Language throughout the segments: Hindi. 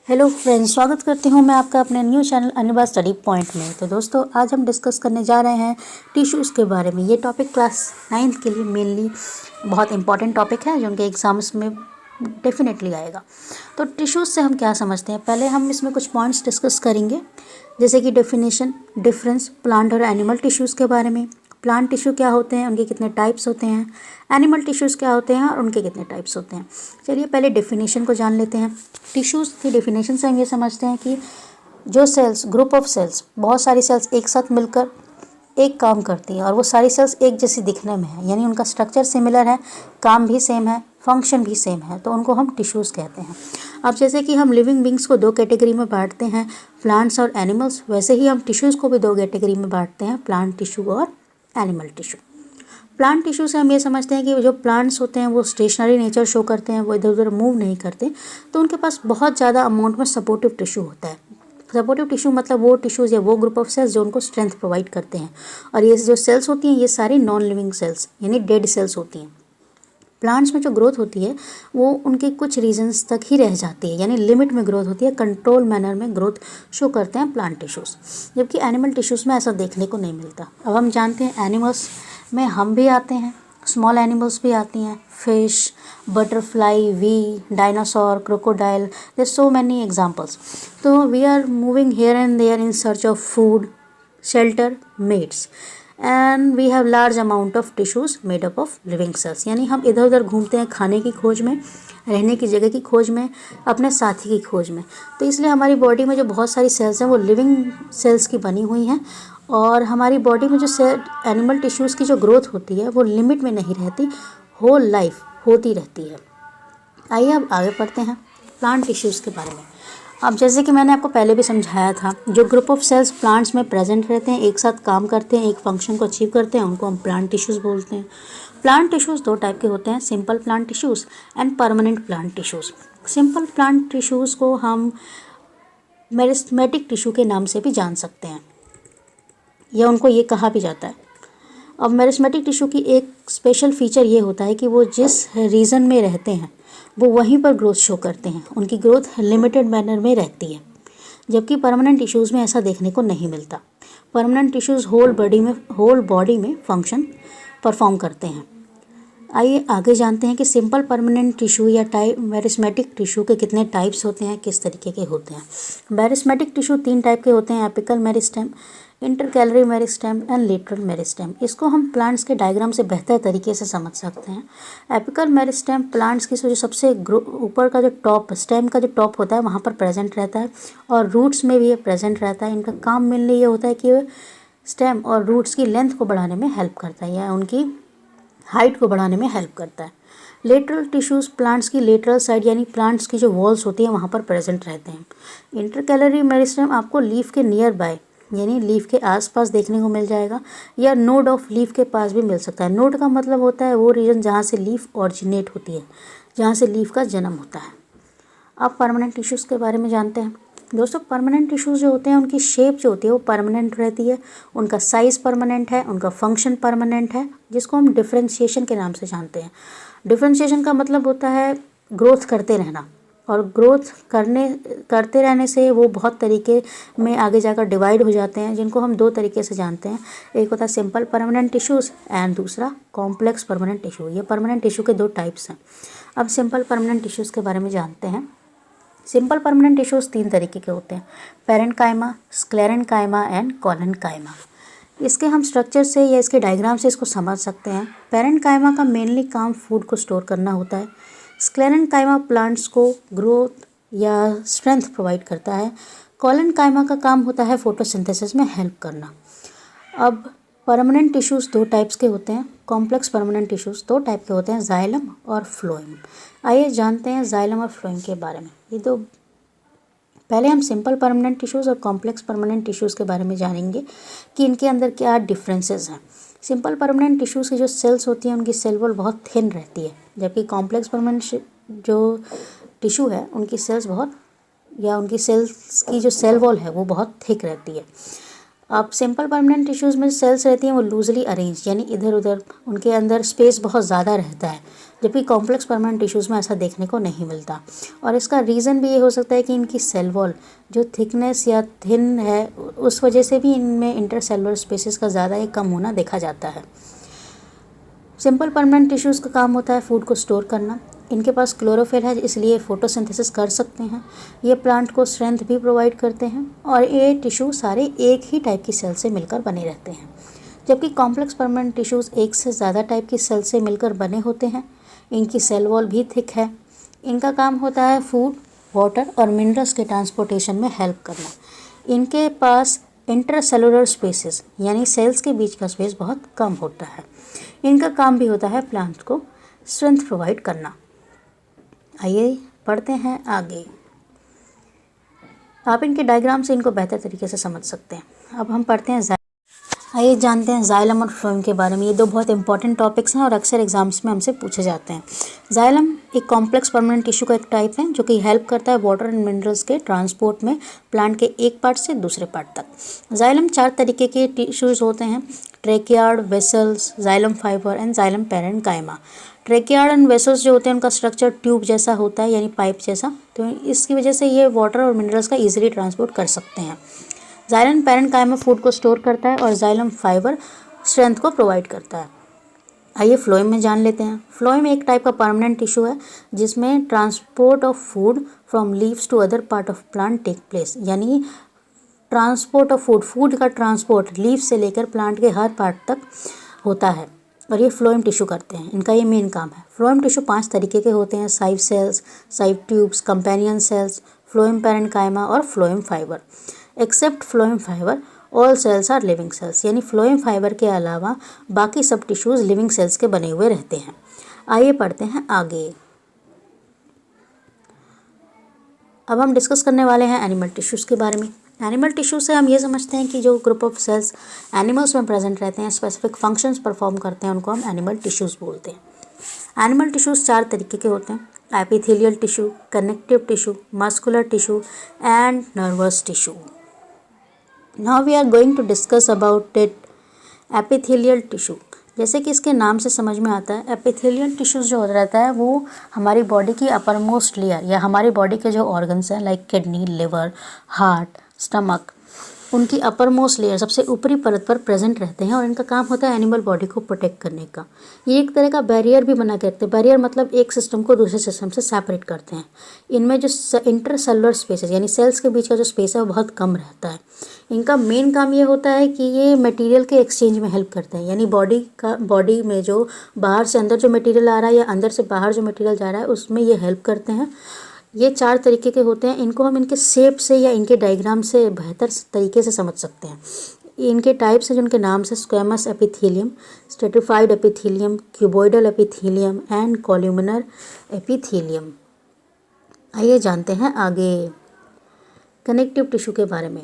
हेलो फ्रेंड्स, स्वागत करती हूँ मैं आपका अपने न्यू चैनल अनिबा स्टडी पॉइंट में। तो दोस्तों, आज हम डिस्कस करने जा रहे हैं टिश्यूज़ के बारे में। ये टॉपिक क्लास 9th के लिए मेनली बहुत इंपॉर्टेंट टॉपिक है जो उनके एग्जाम्स में डेफिनेटली आएगा। तो टिश्यूज़ से हम क्या समझते हैं, पहले हम इसमें कुछ पॉइंट्स डिस्कस करेंगे, जैसे कि डेफिनेशन, डिफरेंस प्लांट और एनिमल टिश्यूज़ के बारे में। प्लांट टिश्यू क्या होते हैं, उनके कितने टाइप्स होते हैं, एनिमल टिश्यूज़ क्या होते हैं और उनके कितने टाइप्स होते हैं। चलिए पहले डेफिनेशन को जान लेते हैं। टिश्यूज़ की डेफिनेशन से हम ये समझते हैं कि जो सेल्स, ग्रुप ऑफ सेल्स, बहुत सारी सेल्स एक साथ मिलकर एक काम करती हैं और वो सारी सेल्स एक जैसी दिखने में है, यानी उनका स्ट्रक्चर सिमिलर है, काम भी सेम है, फंक्शन भी सेम है, तो उनको हम टिश्यूज़ कहते हैं। अब जैसे कि हम लिविंग बींग्स को दो कैटेगरी में बांटते हैं, प्लांट्स और एनिमल्स, वैसे ही हम टिश्यूज़ को भी दो कैटेगरी में बांटते हैं, प्लांट टिश्यू और एनिमल टिश्यू। प्लांट टिश्यू से हम ये समझते हैं कि जो प्लांट्स होते हैं वो स्टेशनरी नेचर शो करते हैं, वो इधर उधर मूव नहीं करते, तो उनके पास बहुत ज़्यादा अमाउंट में सपोर्टिव टिश्यू होता है। सपोर्टिव टिश्यू मतलब वो टिश्यूज़ या वो ग्रुप ऑफ सेल्स जो उनको स्ट्रेंथ प्रोवाइड करते हैं। और ये जो सेल्स होती हैं ये सारी नॉन लिविंग सेल्स यानी डेड सेल्स होती हैं। प्लांट्स में जो ग्रोथ होती है वो उनके कुछ रीजन्स तक ही रह जाती है, यानी लिमिट में ग्रोथ होती है, कंट्रोल मैनर में ग्रोथ शो करते हैं प्लांट टिश्यूज़, जबकि एनिमल टिश्यूज़ में ऐसा देखने को नहीं मिलता। अब हम जानते हैं एनिमल्स में हम भी आते हैं, स्मॉल एनिमल्स भी आती हैं, fish, butterfly, we, dinosaur, crocodile, there so many examples. तो we are moving here and there in search of food, shelter, mates, and we have large amount of tissues made up of living cells, यानी हम इधर उधर घूमते हैं खाने की खोज में, रहने की जगह की खोज में, अपने साथी की खोज में। तो इसलिए हमारी बॉडी में जो बहुत सारी सेल्स हैं वो लिविंग सेल्स की बनी हुई हैं, और हमारी बॉडी में जो एनिमल टिश्यूज़ की जो ग्रोथ होती है वो लिमिट में नहीं रहती, होल लाइफ होती रहती है। आइए अब आगे पढ़ते हैं प्लांट टिश्यूज़ के बारे में। अब जैसे कि मैंने आपको पहले भी समझाया था, जो ग्रुप ऑफ सेल्स प्लांट्स में प्रेजेंट रहते हैं, एक साथ काम करते हैं, एक फंक्शन को अचीव करते हैं, उनको हम प्लांट टिश्यूज़ बोलते हैं। प्लांट टिश्यूज़ दो टाइप के होते हैं, simple plant tissues and permanent plant tissues. Simple plant tissues को हम मेरिस्टेमेटिक टिश्यू के नाम से भी जान सकते हैं, या उनको ये कहा भी जाता है। अब मेरिस्टेमेटिक टिश्यू की एक स्पेशल फीचर ये होता है कि वो जिस रीजन में रहते हैं वो वहीं पर ग्रोथ शो करते हैं, उनकी ग्रोथ लिमिटेड मैनर में रहती है, जबकि परमानेंट टिश्यूज़ में ऐसा देखने को नहीं मिलता। परमानेंट टिश्यूज़ होल बॉडी में फंक्शन परफॉर्म करते हैं। आइए आगे जानते हैं कि सिंपल परमानेंट टिश्यू या मेरिस्टेमेटिक टिश्यू के कितने टाइप्स होते हैं, किस तरीके के होते हैं। मेरिस्टेमेटिक टिश्यू 3 टाइप के होते हैं, apical meristem, intercalary meristem and lateral meristem. इसको हम प्लांट्स के डायग्राम से बेहतर तरीके से समझ सकते हैं। एपिकल मेरिस्टेम प्लांट्स की जो सबसे ऊपर का जो टॉप, स्टेम का जो टॉप होता है वहाँ पर प्रेजेंट रहता है, और रूट्स में भी ये प्रेजेंट रहता है। इनका काम मेनली ये होता है कि स्टेम और रूट्स की लेंथ को बढ़ाने में हेल्प करता है, या उनकी हाइट को बढ़ाने में हेल्प करता है। लेटरल टिश्यूज़ प्लांट्स की लेटरल साइड यानी प्लांट्स की जो वॉल्स होती हैं वहाँ पर प्रेजेंट रहते हैं। इंटरकैलरी मेरिस्टेम आपको लीफ के नियर बाय यानी लीफ के आसपास देखने को मिल जाएगा, या नोड ऑफ लीफ के पास भी मिल सकता है। नोड का मतलब होता है वो रीजन जहाँ से लीफ ऑरिजिनेट होती है, जहाँ से लीफ का जन्म होता है। अब परमानेंट टिश्यूज़ के बारे में जानते हैं। दोस्तों, परमानेंट टिश्यूज़ जो होते हैं उनकी शेप जो होती है वो परमानेंट रहती है, उनका साइज़ परमानेंट है, उनका फंक्शन परमानेंट है, जिसको हम डिफ्रेंशिएशन के नाम से जानते हैं। डिफ्रेंशिएशन का मतलब होता है ग्रोथ करते रहना, और ग्रोथ करते रहने से वो बहुत तरीके में आगे जाकर डिवाइड हो जाते हैं, जिनको हम दो तरीके से जानते हैं। एक होता है सिंपल परमानेंट टिश्यूज़ एंड दूसरा कॉम्प्लेक्स परमानेंट टिश्यू। ये परमानेंट टिश्यू के दो टाइप्स हैं। अब सिंपल परमानेंट टिश्यूज़ के बारे में जानते हैं। सिंपल परमानेंट टिश्यूज़ 3 तरीके के होते हैं, पेरेन्काइमा, स्क्लेरेन्काइमा एंड कोलेन्काइमा। इसके हम स्ट्रक्चर से या इसके डायग्राम से इसको समझ सकते हैं। पेरेन्काइमा का मेनली काम फूड को स्टोर करना होता है। स्क्लेरेन्काइमा प्लांट्स को ग्रोथ या स्ट्रेंथ प्रोवाइड करता है। कोलेन्काइमा का काम होता है फोटोसिंथेसिस में हेल्प करना। अब परमानेंट टिश्यूज़ 2 टाइप्स के होते हैं, कॉम्प्लेक्स परमानेंट टिश्यूज़ 2 टाइप के होते हैं, जाइलम और फ्लोएम। आइए जानते हैं जाइलम और फ्लोएम के बारे में। ये दो, पहले हम सिंपल परमानेंट टिश्यूज़ और कॉम्प्लेक्स परमानेंट टिश्यूज़ के बारे में जानेंगे कि इनके अंदर क्या डिफरेंसेस हैं। सिंपल परमानेंट टिश्यूज़ की जो सेल्स होती हैं उनकी सेल वॉल बहुत थिन रहती है, जबकि कॉम्प्लेक्स परमानेंट जो टिश्यू है उनकी सेल्स बहुत, या उनकी सेल्स की जो सेल वॉल है वो बहुत थिक रहती है। अब सिंपल परमानेंट टिश्यूज़ में सेल्स रहती हैं वो लूजली अरेंज, यानी इधर उधर उनके अंदर स्पेस बहुत ज़्यादा रहता है, जबकि कॉम्प्लेक्स परमानेंट टिश्यूज़ में ऐसा देखने को नहीं मिलता। और इसका रीज़न भी ये हो सकता है कि इनकी सेल वॉल जो थिकनेस या थिन है, उस वजह से भी इनमें इंटरसेलुलर स्पेसेस का ज़्यादा या कम होना देखा जाता है। सिंपल परमानेंट टिश्यूज़ का काम होता है फूड को स्टोर करना। इनके पास क्लोरोफिल है, इसलिए फोटोसिंथेसिस कर सकते हैं। ये प्लांट को स्ट्रेंथ भी प्रोवाइड करते हैं और ये टिश्यू सारे एक ही टाइप की सेल से मिलकर बने रहते हैं, जबकि कॉम्प्लेक्स परमानेंट टिश्यूज़ एक से ज़्यादा टाइप की सेल से मिलकर बने होते हैं। इनकी सेल वॉल भी थिक है। इनका काम होता है फूड, वाटर और मिनरल्स के ट्रांसपोर्टेशन में हेल्प करना। इनके पास इंटरसेलुलर स्पेसेस यानी सेल्स के बीच का स्पेस बहुत कम होता है। इनका काम भी होता है प्लांट को स्ट्रेंथ प्रोवाइड करना। आइए पढ़ते हैं आगे। आप इनके डायग्राम से इनको बेहतर तरीके से समझ सकते हैं। अब हम पढ़ते हैं आइए जानते हैं जाइलम और फ्लोएम के बारे में। ये दो बहुत इंपॉर्टेंट टॉपिक्स हैं और अक्सर एग्जाम्स में हमसे पूछे जाते हैं। जाइलम एक कॉम्प्लेक्स परमानेंट टिश्यू का एक टाइप है जो कि हेल्प करता है वाटर एंड मिनरल्स के ट्रांसपोर्ट में प्लांट के एक पार्ट से दूसरे पार्ट तक। जाइलम 4 तरीके के टिश्यूज़ होते हैं: ट्रेकियार्ड, vessels, xylem fibre and xylem parenchyma. ट्रेकियार्ड एंड वेसल्स जो होते हैं उनका स्ट्रक्चर ट्यूब जैसा होता है, यानी पाइप जैसा, तो इसकी वजह से ये वाटर और मिनरल्स का ईजिली ट्रांसपोर्ट कर सकते हैं। जाइलम पैरेन्काइमा फूड को स्टोर करता है और जाइलम फाइबर स्ट्रेंथ को प्रोवाइड करता है। आइए फ्लोएम में जान लेते हैं। फ्लोएम एक टाइप का परमानेंट टिश्यू है जिसमें transport of food from leaves to other part of plant take place, यानी ट्रांसपोर्ट ऑफ फूड का ट्रांसपोर्ट लीव से लेकर प्लांट के हर पार्ट तक होता है और ये फ्लोएम टिश्यू करते हैं। इनका ये मेन काम है। फ्लोएम टिश्यू 5 तरीके के होते हैं: sieve cells, sieve tubes, companion cells, phloem parenchyma और phloem fibre. Except phloem fibre all cells are living cells, यानी फ्लोएम फाइबर के अलावा बाकी सब टिश्यूज़ लिविंग सेल्स के बने हुए रहते हैं। आइए पढ़ते हैं आगे। अब हम डिस्कस करने वाले हैं एनिमल टिश्यूज़ के बारे में। एनिमल टिश्यू से हम ये समझते हैं कि जो ग्रुप ऑफ सेल्स एनिमल्स में प्रेजेंट रहते हैं, स्पेसिफिक फंक्शंस परफॉर्म करते हैं, उनको हम एनिमल टिश्यूज़ बोलते हैं। एनिमल टिश्यूज़ 4 तरीके के होते हैं: epithelial tissue, connective tissue, muscular tissue and nervous tissue. Now we are going to discuss about it epithelial tissue. जैसे कि इसके नाम से समझ में आता है, एपिथेलियल टिश्यूज़ जो रहता है वो हमारी बॉडी की अपर मोस्ट लेयर या हमारी बॉडी के जो ऑर्गन्स हैं like kidney, liver, heart, stomach, उनकी अपर मोस्ट लेयर सबसे ऊपरी परत पर प्रेजेंट रहते हैं और इनका काम होता है एनिमल बॉडी को प्रोटेक्ट करने का। ये एक तरह का बैरियर भी बना के रखते हैं। बैरियर मतलब एक सिस्टम को दूसरे सिस्टम से सेपरेट करते हैं। इनमें जो इंटरसेलुलर स्पेसेस यानी सेल्स के बीच का जो स्पेस है वो बहुत कम रहता है। इनका मेन काम ये होता है कि ये मटेरियल के एक्सचेंज में हेल्प करते हैं, यानी बॉडी में जो बाहर से अंदर जो मटेरियल आ रहा है या अंदर से बाहर जो मटेरियल जा रहा है उसमें ये हेल्प करते हैं। ये 4 तरीके के होते हैं। इनको हम इनके शेप से या इनके डायग्राम से बेहतर तरीके से समझ सकते हैं। इनके टाइप्स हैं जिनके नाम से squamous epithelium, stratified epithelium, cuboidal epithelium and columnar epithelium. आइए जानते हैं आगे कनेक्टिव टिश्यू के बारे में।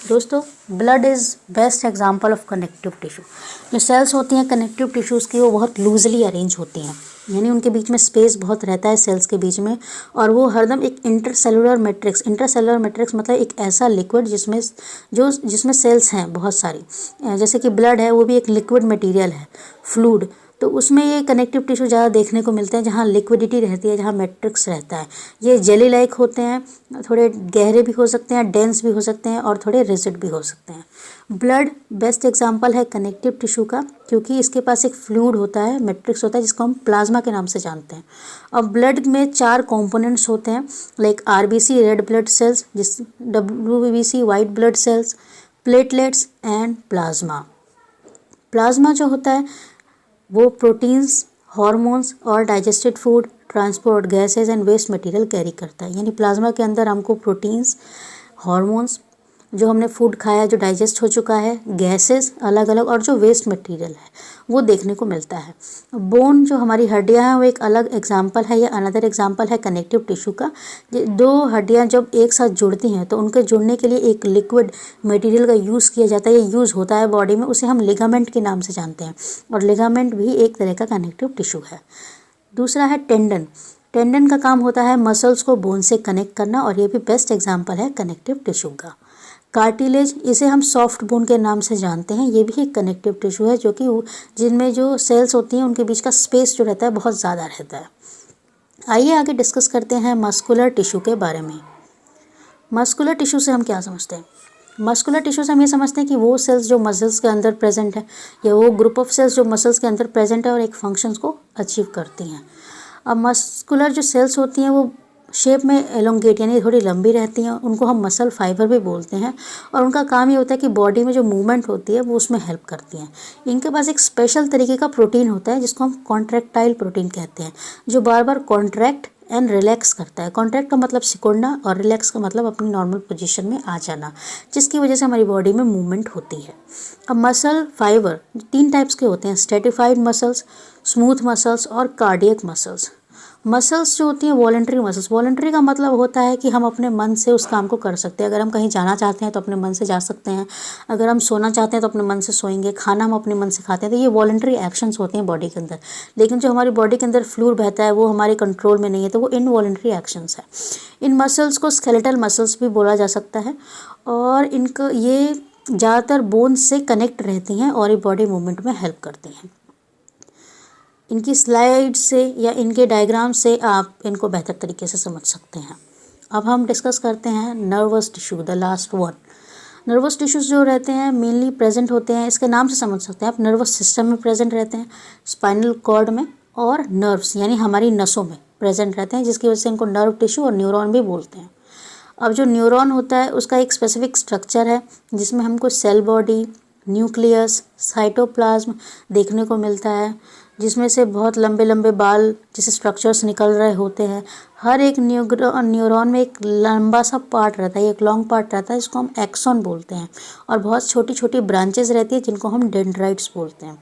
दोस्तों, blood is best example of connective tissue. जो सेल्स होती हैं कनेक्टिव टिश्यूज़ की वो बहुत लूजली अरेंज होती हैं, यानी उनके बीच में स्पेस बहुत रहता है सेल्स के बीच में, और वो हरदम एक इंटरसेलुलर मैट्रिक्स मतलब एक ऐसा लिक्विड जिसमें सेल्स हैं बहुत सारी, जैसे कि ब्लड है वो भी एक लिक्विड मटेरियल है, फ्लूइड, तो उसमें ये कनेक्टिव टिश्यू ज़्यादा देखने को मिलते हैं जहाँ लिक्विडिटी रहती है, जहाँ मैट्रिक्स रहता है। ये जेली लाइक होते हैं, थोड़े गहरे भी हो सकते हैं, डेंस भी हो सकते हैं और थोड़े रिजिड भी हो सकते हैं। ब्लड बेस्ट एग्जांपल है कनेक्टिव टिश्यू का, क्योंकि इसके पास एक फ्लूइड होता है, मैट्रिक्स होता है, जिसको हम प्लाज्मा के नाम से जानते हैं। और ब्लड में 4 कंपोनेंट्स होते हैं like RBC red blood cells, WBC white blood cells, platelets and plasma. Plasma जो होता है वो प्रोटीन्स, हार्मोन्स और digested food, transport gases and waste material carry करता है। यानी प्लाज्मा के अंदर हमको प्रोटीन्स, हार्मोन्स, जो हमने फूड खाया जो डाइजेस्ट हो चुका है, गैसेस अलग अलग, और जो वेस्ट मटेरियल है वो देखने को मिलता है। बोन जो हमारी हड्डियां हैं वो एक अलग एग्जांपल है या अनदर एग्जांपल है कनेक्टिव टिश्यू का। 2 हड्डियां जब एक साथ जुड़ती हैं तो उनके जुड़ने के लिए एक लिक्विड मटेरियल का यूज़ किया जाता है, ये यूज़ होता है बॉडी में, उसे हम लिगामेंट के नाम से जानते हैं, और लिगामेंट भी एक तरह का कनेक्टिव टिश्यू है। दूसरा है टेंडन। टेंडन का काम होता है मसल्स को बोन से कनेक्ट करना, और ये भी बेस्ट एग्जाम्पल है कनेक्टिव टिश्यू का। कार्टिलेज, इसे हम सॉफ्ट बोन के नाम से जानते हैं। ये भी एक कनेक्टिव टिश्यू है जो कि जिनमें जो सेल्स होती हैं उनके बीच का स्पेस जो रहता है बहुत ज़्यादा रहता है। आइए आगे डिस्कस करते हैं मस्कुलर टिश्यू के बारे में। मस्कुलर टिश्यू से हम क्या समझते हैं? मस्कुलर टिश्यू से हम ये समझते हैं कि वो सेल्स जो मसल्स के अंदर प्रेजेंट है या वो ग्रुप ऑफ सेल्स जो मसल्स के अंदर प्रेजेंट है और एक फंक्शंस को अचीव करती हैं। अब मस्कुलर जो सेल्स होती हैं वो शेप में एलोंगेट यानी थोड़ी लंबी रहती हैं, उनको हम मसल फाइबर भी बोलते हैं और उनका काम ये होता है कि बॉडी में जो मूवमेंट होती है वो उसमें हेल्प करती हैं। इनके पास एक स्पेशल तरीके का प्रोटीन होता है जिसको हम कॉन्ट्रैक्टाइल प्रोटीन कहते हैं, जो बार बार कॉन्ट्रैक्ट एंड रिलैक्स करता है। कॉन्ट्रैक्ट का मतलब सिकुड़ना और रिलैक्स का मतलब अपनी नॉर्मल पोजीशन में आ जाना, जिसकी वजह से हमारी बॉडी में मूवमेंट होती है। अब मसल फाइबर 3 टाइप्स के होते हैं, स्ट्रेटिफाइड मसल्स, स्मूथ मसल्स और कार्डियक मसल्स। मसल्स जो होती हैं वॉलंटरी मसल्स, वॉलंटरी का मतलब होता है कि हम अपने मन से उस काम को कर सकते हैं। अगर हम कहीं जाना चाहते हैं तो अपने मन से जा सकते हैं, अगर हम सोना चाहते हैं तो अपने मन से सोएंगे, खाना हम अपने मन से खाते हैं। तो ये वॉलंटरी एक्शंस होते हैं बॉडी के अंदर। लेकिन जो हमारी बॉडी के अंदर फ्लूइड बहता है वो हमारे कंट्रोल में नहीं है, तो वो इनवॉलंटरी एक्शंस है। इन मसल्स को स्केलेटल मसल्स भी बोला जा सकता है और इनको ये ज़्यादातर बोन से कनेक्ट रहती हैं और ये बॉडी मूवमेंट में हेल्प करती हैं। इनकी स्लाइड से या इनके डायग्राम से आप इनको बेहतर तरीके से समझ सकते हैं। अब हम डिस्कस करते हैं nervous tissue, the last one. Nervous tissues जो रहते हैं मेनली प्रेजेंट होते हैं, इसके नाम से समझ सकते हैं आप, नर्वस सिस्टम में प्रेजेंट रहते हैं, स्पाइनल कॉर्ड में और नर्व्स यानी हमारी नसों में प्रेजेंट रहते हैं, जिसकी वजह से इनको नर्व टिश्यू और न्यूरॉन भी बोलते हैं। अब जो न्यूरॉन होता है उसका एक स्पेसिफिक स्ट्रक्चर है जिसमें हमको सेल बॉडी, न्यूक्लियस, साइटोप्लाज्म देखने को मिलता है, जिसमें से बहुत लंबे लंबे बाल जैसे स्ट्रक्चर्स निकल रहे होते हैं। हर एक न्यूरॉन में एक लंबा सा पार्ट रहता है, एक लॉन्ग पार्ट रहता है जिसको हम एक्सॉन बोलते हैं, और बहुत छोटी छोटी ब्रांचेस रहती है जिनको हम डेंड्राइट्स बोलते हैं।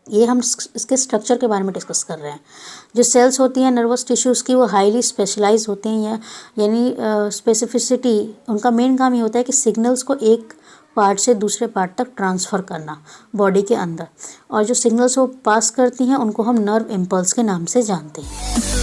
ये हम इसके स्ट्रक्चर के बारे में डिस्कस कर रहे हैं। जो सेल्स होती हैं नर्वस टिश्यूज़ की वो हाईली स्पेशलाइज होती हैं, यानी स्पेसिफिसिटी उनका मेन काम ये होता है कि सिग्नल्स को एक पार्ट से दूसरे पार्ट तक ट्रांसफ़र करना बॉडी के अंदर, और जो सिग्नल्स वो पास करती हैं उनको हम नर्व इम्पल्स के नाम से जानते हैं।